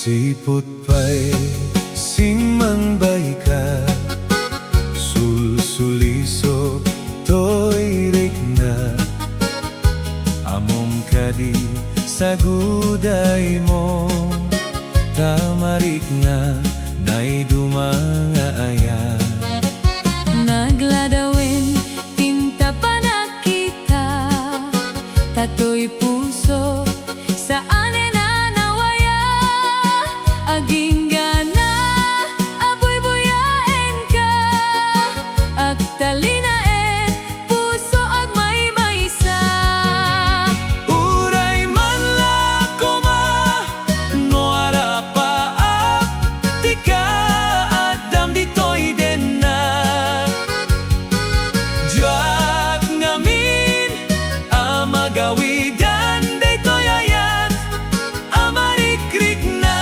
Sipot pa'y simangbay ka, sulsuliso to'y rikna. Amom kadi sa guday mo, tamarik na na'y dumangaaya. Nagladawin, tinta pa nakita, tato'y puso, saan nawaya. Aging gana, apoy buyain ka, ag talinain, puso ag maymaysa. Uray man lako ma, no arapaap, di ka adam dito'y denna. Diyak ngamin, amagawidan, dito'y ayan, amarikrik na.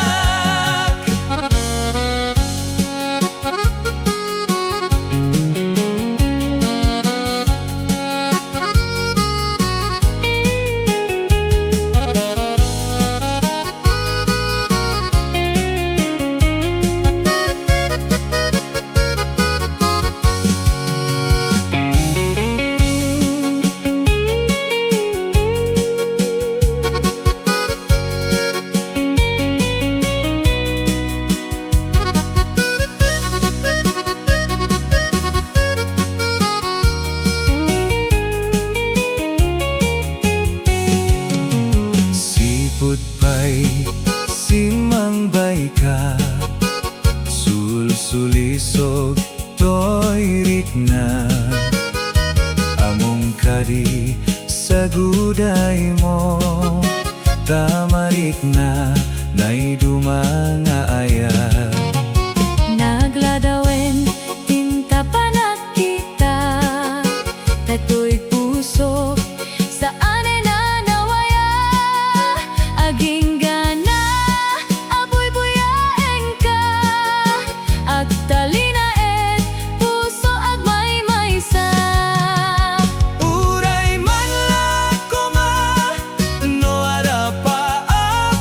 Sipot pa'y simangbay ka, sulsulisog to'y rikna. Among kadi sa guday mo, tamarik na na'y dumangaaya. Nagladawin, tinta pa nakita, tato'y puso, saan nawaya. Aging gana, apoy buyain ka, ag talinain, puso ag maymaysa. Uray man lako ma, no arapaap,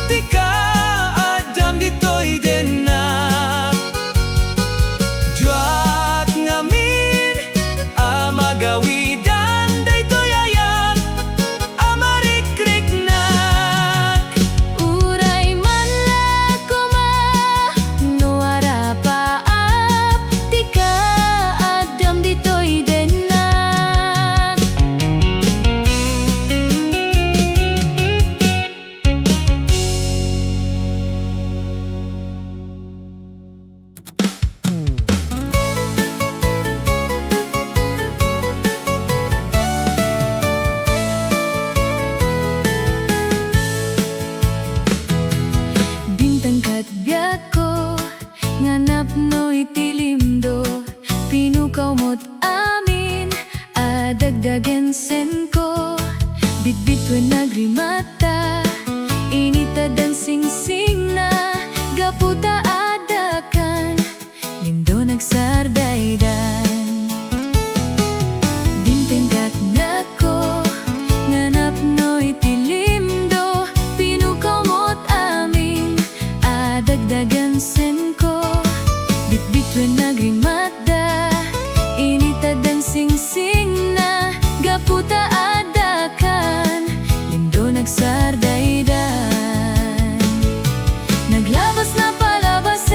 di ka adam dito'y denna. Diyak ngamin, amagawidan, daytoy ayan, amarikrik na. Uray man lako ma, no arapaap, di ka adam dito'y denna. Bintang kat biyak ko, nganap no'y tilimdo, pinukaw mo't amin, adagdagen sen ko. Bitbit wen nagrimata, inita dan singsing na, gaputa adakan, lindo nagsardaydan. Bintang kat nako, nganap no'y tilimdo, pinukaw mo't amin, adagdagan sen ko. Bitbit wen nagrimata, inita dan singsing na, gaputa adakan, lindo nagsardaydan. Naglabas na palabas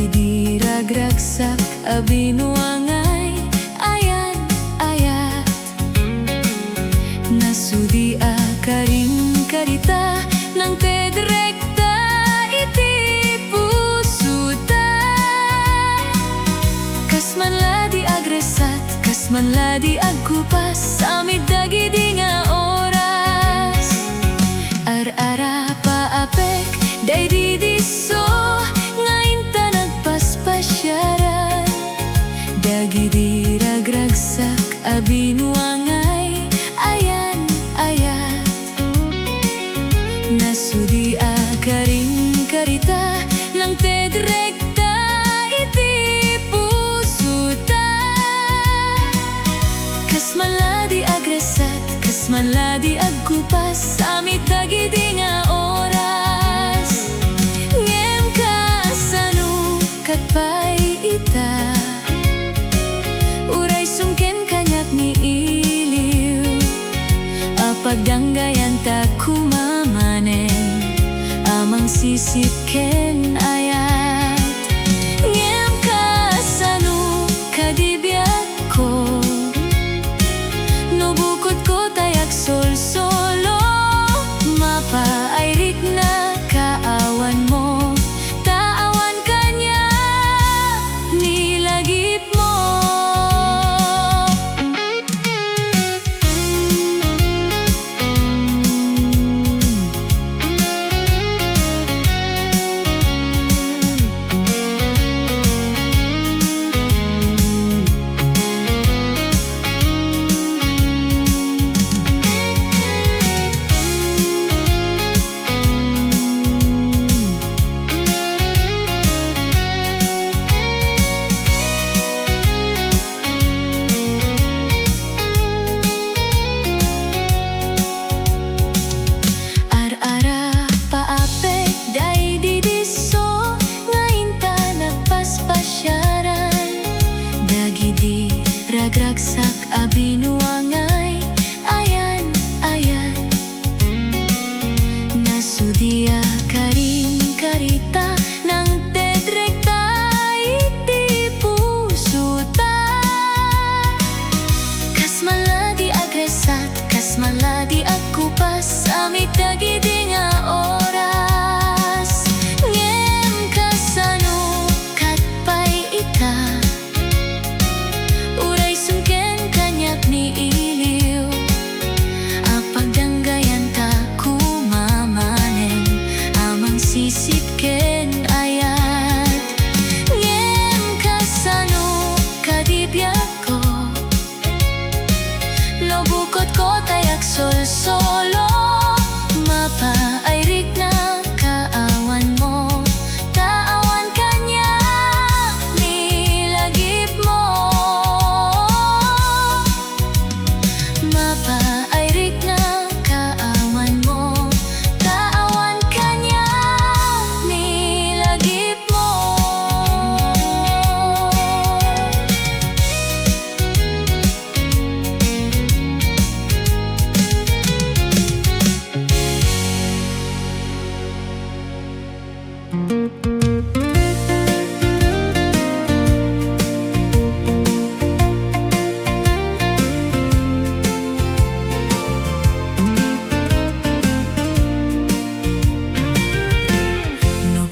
Dagiti ragragsak a binuangay ayan ayat nasudi a karing karita nang tedrekta iti pusuta kasmanla di agresat kasmanla di agkupas samid dagiti nga oras ar-ara paapek daydi diso ngainta nagpaspasyaran dagiti ragragsak a binuangay ayan ayat nasudi a karing karita nang tedrekta iti pusuta kasmanla di agresat kasmanla di agkupas samit dagiti nga oras ngem kasano katpay ita uray sungken kanyak ni iliw apagdanggayan ta kumamanen amang sisipken ayat ngem kasano kadibiyat ko no bukod ko tayak sol-solo mapaayrik na kaawan mo taawan kanya nilagip mo ragragsak a binuangay ayan ayan nasudi a karing karita nang tedrekta iti pusuta kasmanla di agresat kasmanla di agkupas samit dagiti nga oras ngem kasano katpay ita ni iliw apagdanggayan ta kumamanen amang sisipken ayat ngem kasano kadibiyat ko lobukot ko tayak sol-solo mapaayrik na kaawan mo taawan kanya nilagip mo mapaayrik na kaawan mo taawan kanya nilagip mo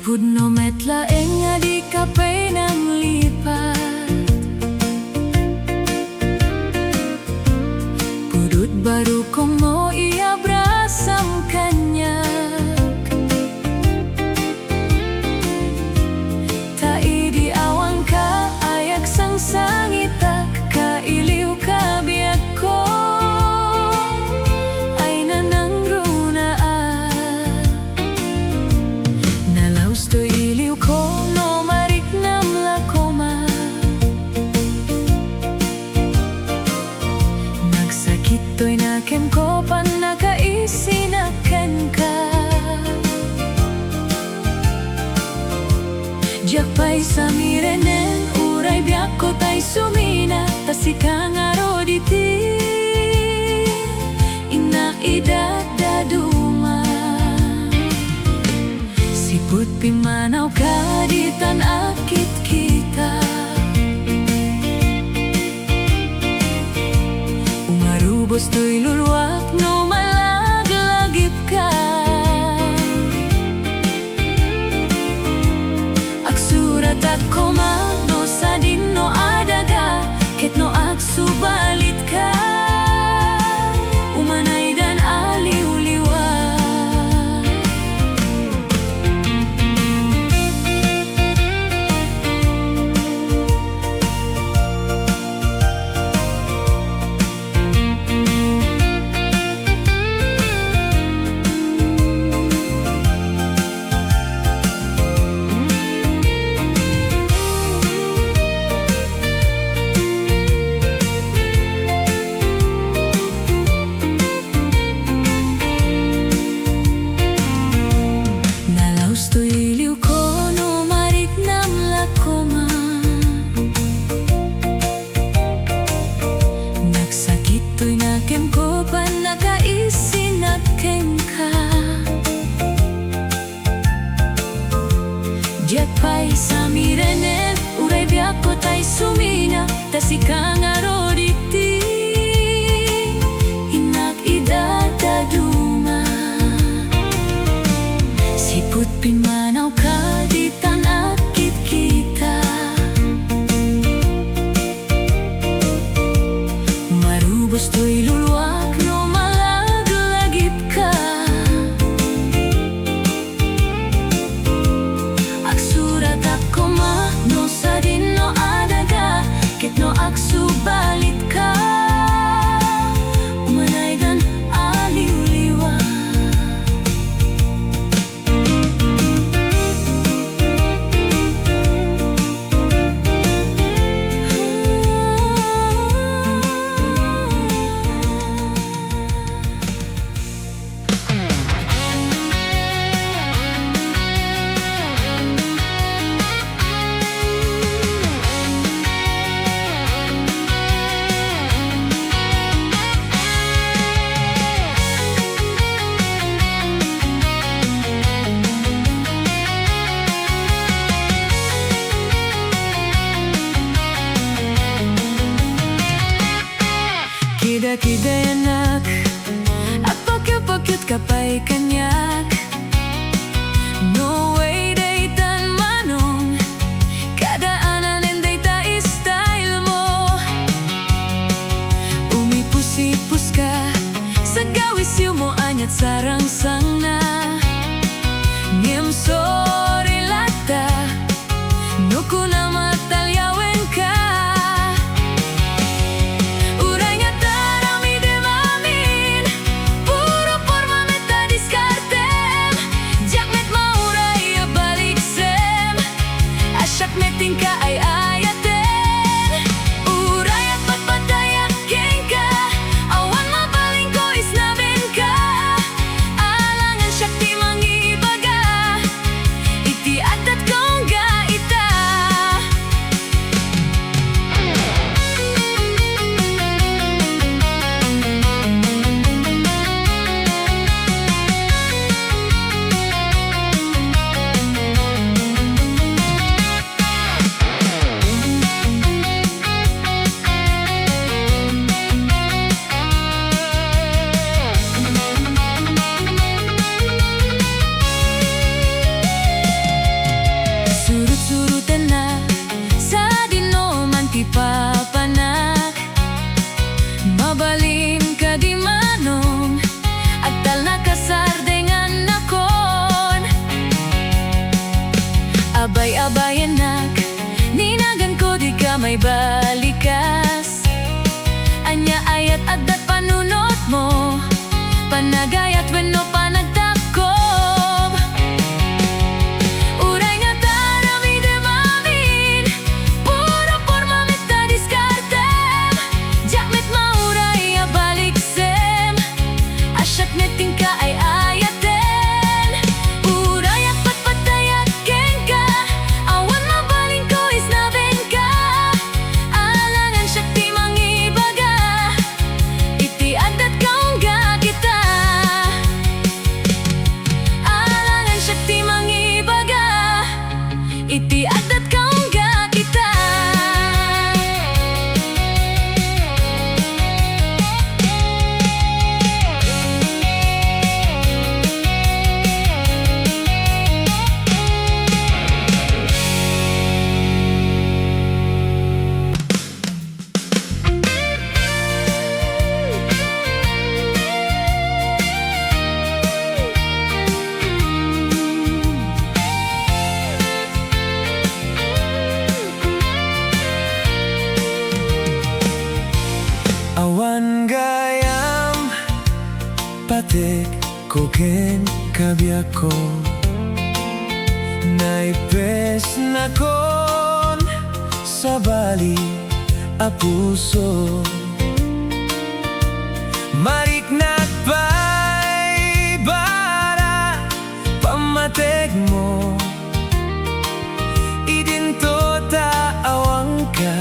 Pudno metlaeng nga di kapay ng lipat pudut baru kong mo iabrasam kanyak taidi awang ka ayak sang sangitak kailiw ka biyak ko ay nanang runaan nalaus to iliw ko no mariknam lakoma nagsakit to'y nakem ko pan nakaisinaken ka jakpay sa mirenen uray biyak ko tay sumina tasikang aroditi inaidadaduma siput pimanaw ka ditan akit tay sumina, tasikang aroditi. Inak idadaduma, siput pinmanaw ka di tanakit kita. Marubos to'y luluwag no malaglagip ka. Agsurat ako ma no sa din no adaga, kit no agsubalit ka. Umanaydan aliw-liwa. Kida-kida anak, apakit-pakit kapay kanyak. No way daytan manong, kadaanan and dayta style mo. Umipus-ipus ka, sa gawisyo mo anyat sarang-sang na. Ngem sorry lata, no kuna matalyawen ka. Meting ka ay ayaten, uray at patpatayak ka. Awan mabaling ko isnaben ka. Alangan syakti mangibaga, iti atat kong gaita. Surut-surutan na sa dino man ti papanak. Mabalin ka di manong, agtal na kasardengan nakon. Abay-abay anak, ninagan ko di ka may balikas. Anya ayat adat panunot mo, panagayat wenno panagtakob. Uray nga tarami de mamin, puro porma meta diskartem. Jakmet mauray abaliksem, asyak neting ka ay ayaten. Uray at patpatayak ka, awan mabaling ko isnaben ka. Alangan syakti mangibaga, iti adat kaong gagita. Alangan syakti mangibaga, iti adat kaong gagita. Awan gayam, patek koken kabyako. Naipes na kon sa bali a puso. Mariknat pa'y bara pamatek mo. Idinto ta awang ka,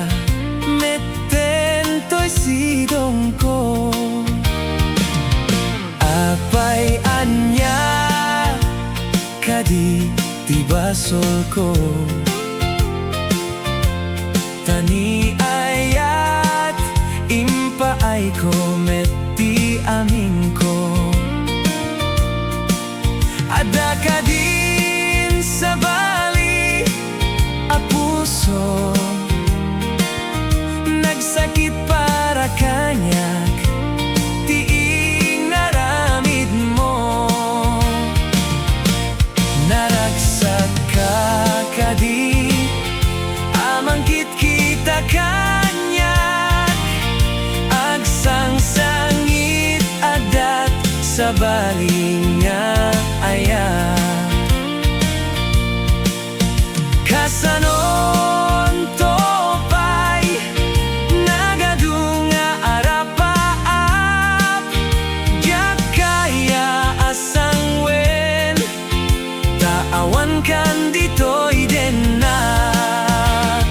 metento'y sidong ko. Apay anya kadi tibasol ko. Tani puso. Nagsakit para kanyak, tiing naramid mo. Naragsak ka kadi, amangkit kita kanyak. Agsangsangit adat sa baling nga ayak. Kasanon topay, nagadunga arapaap. Diyak kaya asang wen, taawan kan dito'y denak.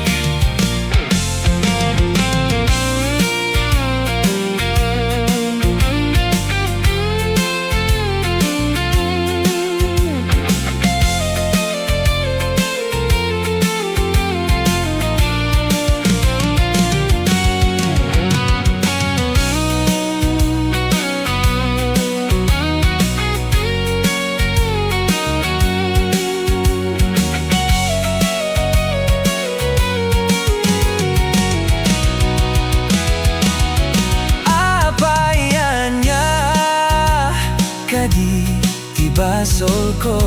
Tibasol ko,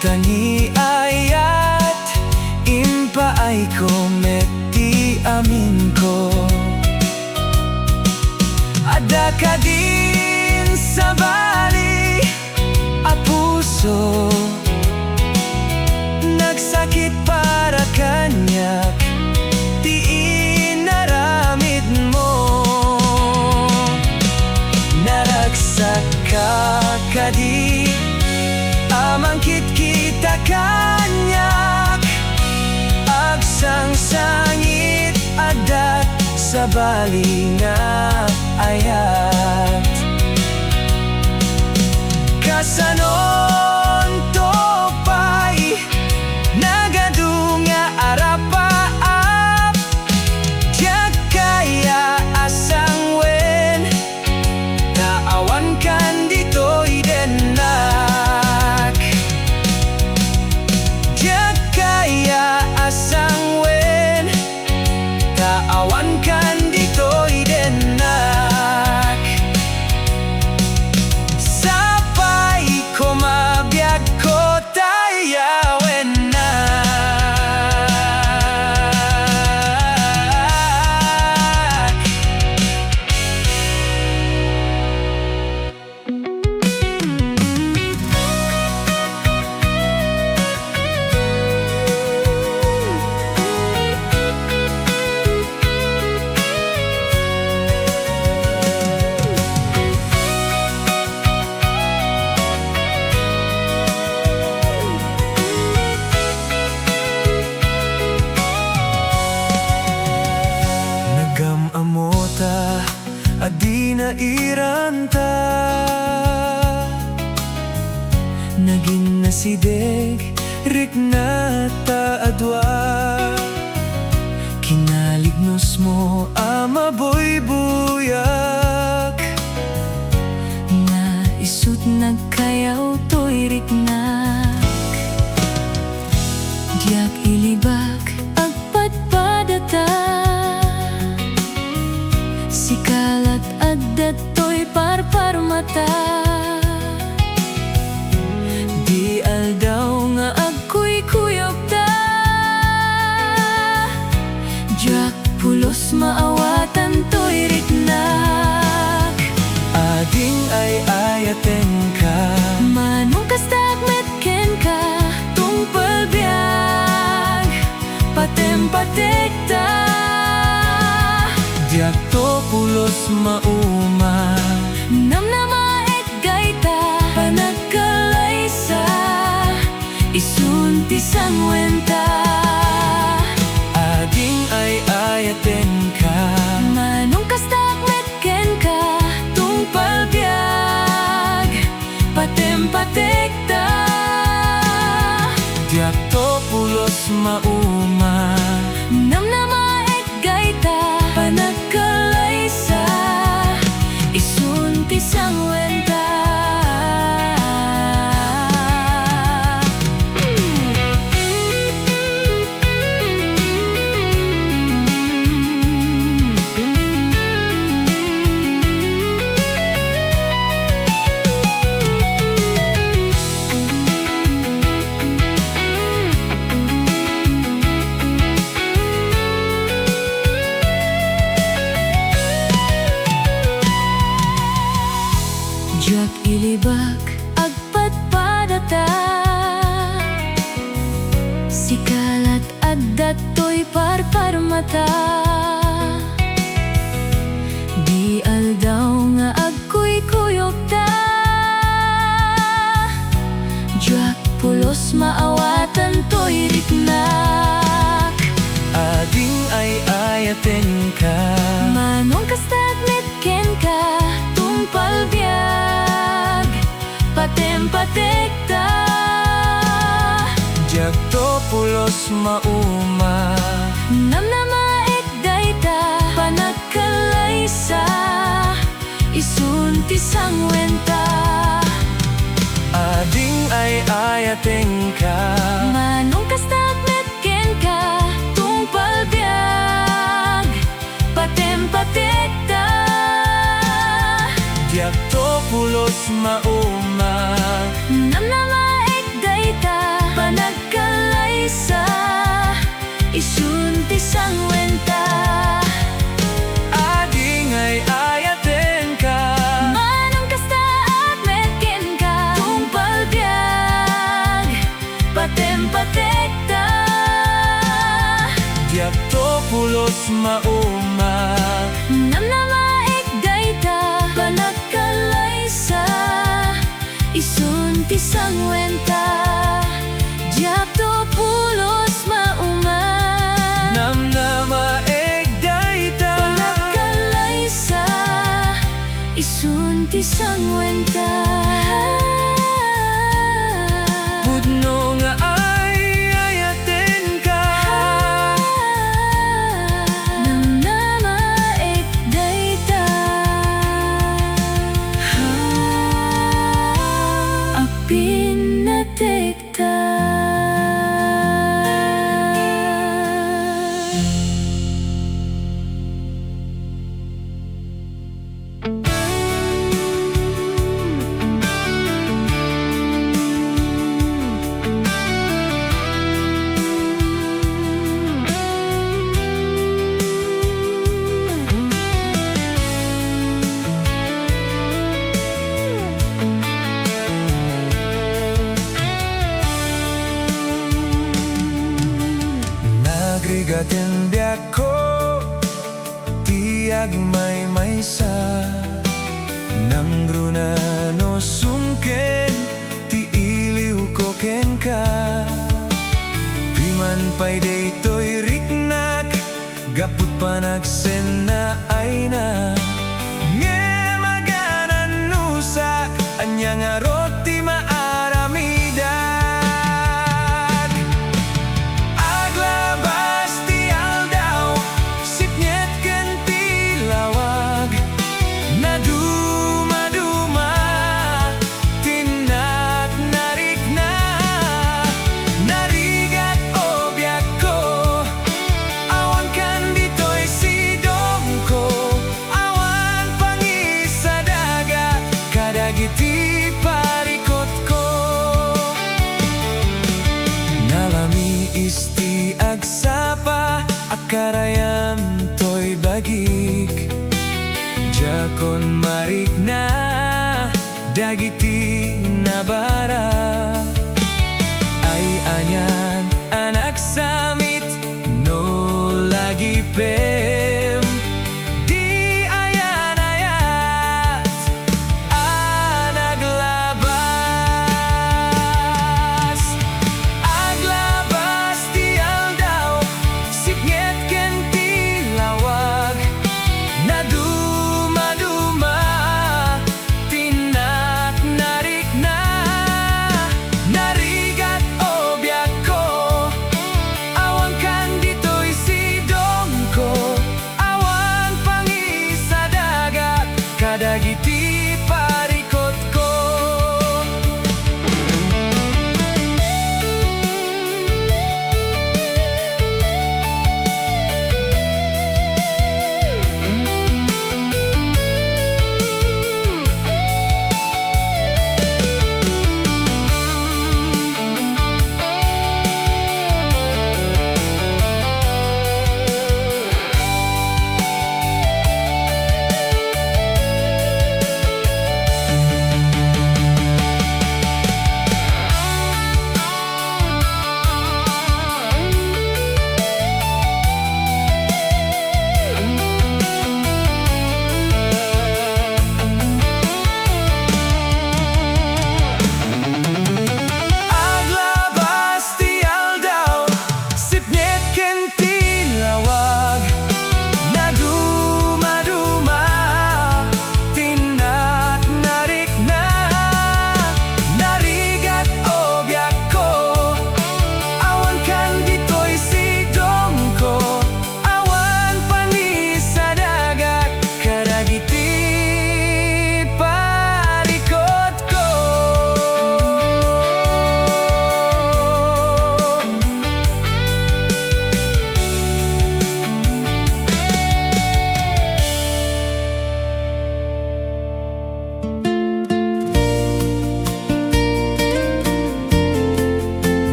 tangi ayat, impaay ko meti amin ko. Ada ka din sa bali, a puso. Nagsakit para kanyak, tiin naramid mo. Naragsak ka kadi, amangkit kita kanyak. Agsangsangit adat sa baling nga ayat. Kasanon topay, nagadunga arapaap. Diyak kaya asang wen, taawan kan dito'y denak. Diyak kaya asang wen, taawan kan dito'y denak. Sapay ko mabiyag ko tayawen na. Amota, adi na iranta. Naging nasideg, rik na taadwa. Kinalignos mo, ama boy buyak. Naisut nagkayaw to'y riknak. Diyak ilibak, agpadpadata. Sikalat adat to'y parparmata. Di aldaw nga agkuy kuyog da. Diyak pulos maawatan to'y riknak. Ading ay ayaten ka, Manong kastagmet ken ka, tungpal biyag, patem-patekta. diyak to pulos mauma. Namnamaet gaita, panagkalaysa, isunti sang wenta. Ading ay ayaten ka, Manong kastagmet ken ka, tungpal biyag, patem-patekta. diyak to pulos mauma. Namnamaet gaita, panagkalaysa, isunti sang wenta. Sikalat at dato'y parparmata. Di aldaw nga agkuy-kuyog ta. Diyak pulos maawatan to'y riknak. Ading ay ayaten ka, Manong kastag metken ka, tumpal biag, patem-patek ta. diyak to pulos mauma. Namnamaek dayta, panagkalaysa, isunti sang wenta. Ading ay ayaten ka, Manong kastag metken ka, tumpal biag, patem-patek ta. diyak to pulos mauma. Namnamaek dayta, panagkalaysa, isunti sang wenta. Ading ay ayaten ka, Manong kasta at metken ka, tumpal biag, patem-patek ta. diyak to pulos mauma. Namnamaek dayta, panagkalaysa, isunti sang wenta. Diyak to pulos mauma. Namnamaeg dayta, Panagkalaysa, isunti sang wenta. pudno nga ay ayaten ka. Namnamaek dayta, apin natekta. Nagrigaten diyak ko, tiyag may maysa. Nangruna no sungken, ti iliw ko ken ka. Piman pa'y daytoy riknak, gaput pa nagsen na ay na. Nge maganan nusak, anyang arot ti maaramidag. Aglabas ti aldaw, sipnyet ken ti lawag. Naduma-duma, tinak narik na. Narigat o biyak ko, awan kan dito'y sidong ko. Awan pangisa daga, kadagiti pa.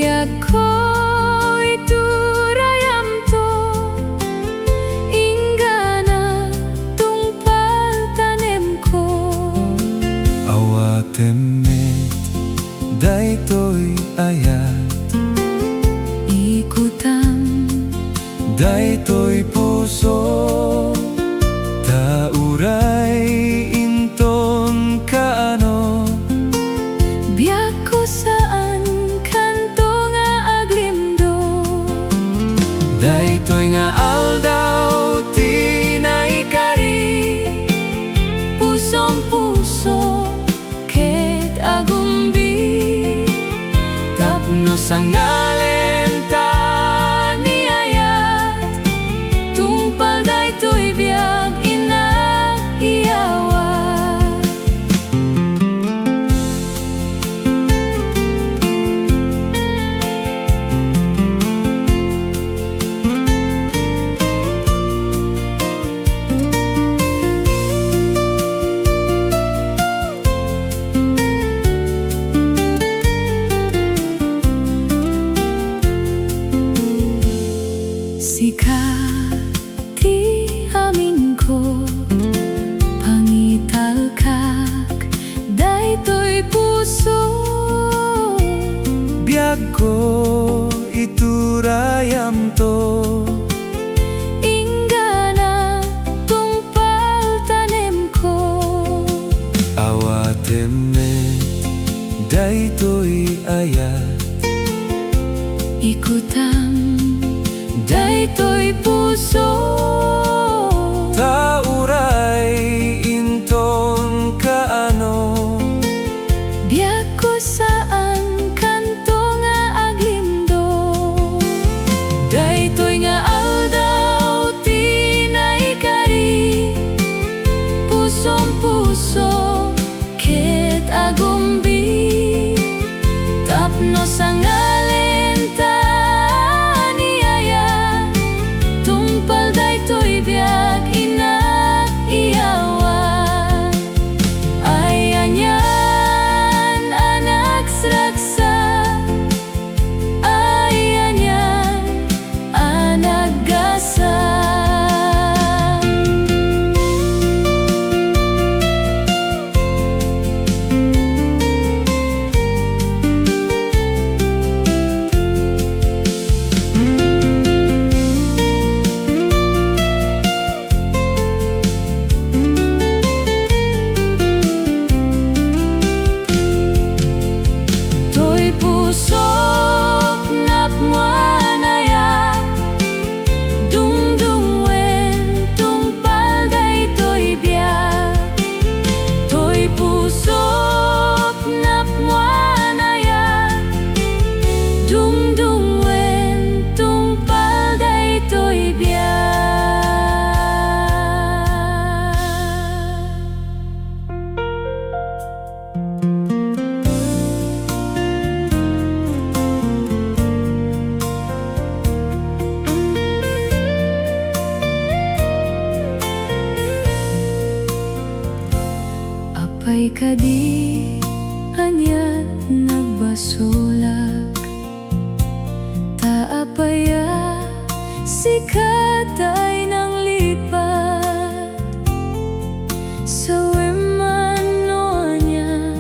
biag ko iturayam to, ingana tungpal tanem ko. Awatemet daytoy ayat, Ikutam daytoy puso, tauray inton kaano. biag ko saan kanto nga aglimdo, Daytoy nga aldaw tinaikari, pusong puso ket agumbi. tapno sa ngalenta ni ayat, Tungpal daytoy biag inaiyawa. Sika ti amin ko, pangitalkak daytoy puso, biag ko iturayam to. ingana tungpal tanem ko. Awatemet daytoy ayat, Ikutam daytoy puso, tauray inton kaano. biag ko saan kanto nga aglimdo, daytoy nga aldaw tinaikari, pusong puso ket agumbi. Tapno sa ngalenta ni ayat, tungpal daytoy biag inaiyawa. Ayanyan anak sraksa, ayanyan anak gasa. Toy pusok napmuanaya, dungdungwen tungpal daytoy biag. Toy pusok napmuanaya, dungdungwen tungpal daytoy biag. Apay kadi anyat nagbasulak, taapaya sikat ay nang lipat. Sa wemano niya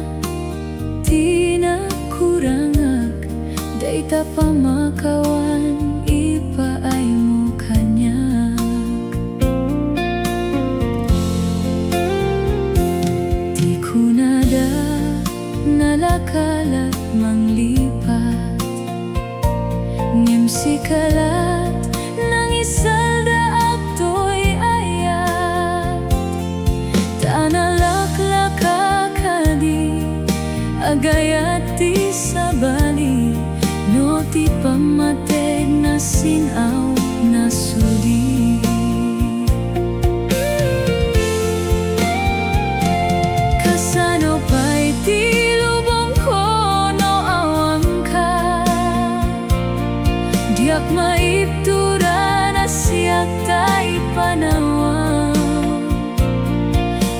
tinakurangak, dayta pamakawan ipaay mo kanyak. Di kunada nalakalat manglipat, ngem sikalat nang isalda aktoy ayat. Tanalaklaka kadi agayat ti sabali, no ti pamateg na sinaw na sudi. Kasano pa'y ti lubong ko no awang ka, diak maiptura na siyak tay panawaw.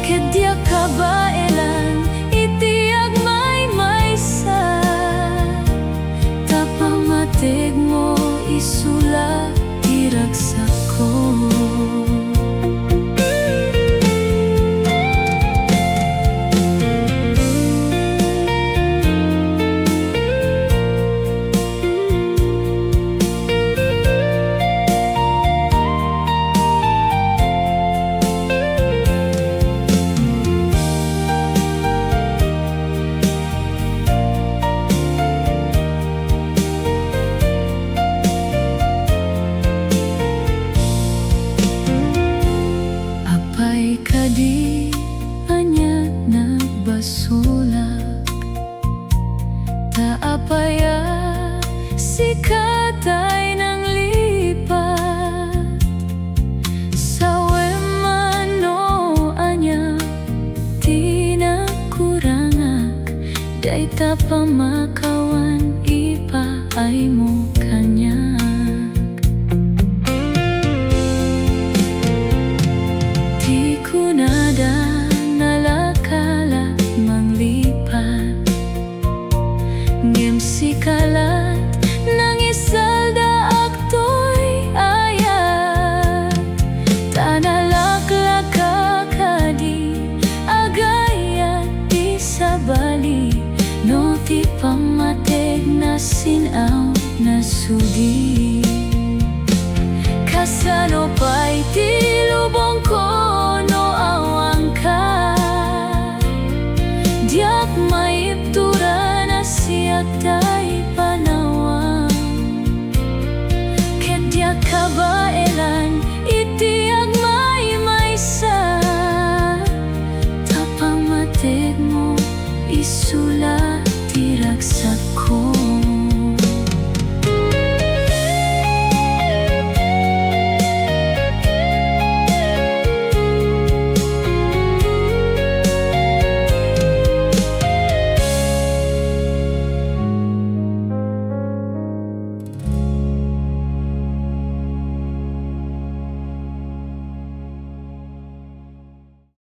Kadyak kabailan itiag may maysa, tapang Tig mo isula iragsak ko. Apay kadi anya nagbasulak, taapaya sikatay ng lipat. Sawe mano anya tinakurangak, dayta pamakawan ipaay mo kanyak. Di ko nada nalakala manglipat, ngem sikala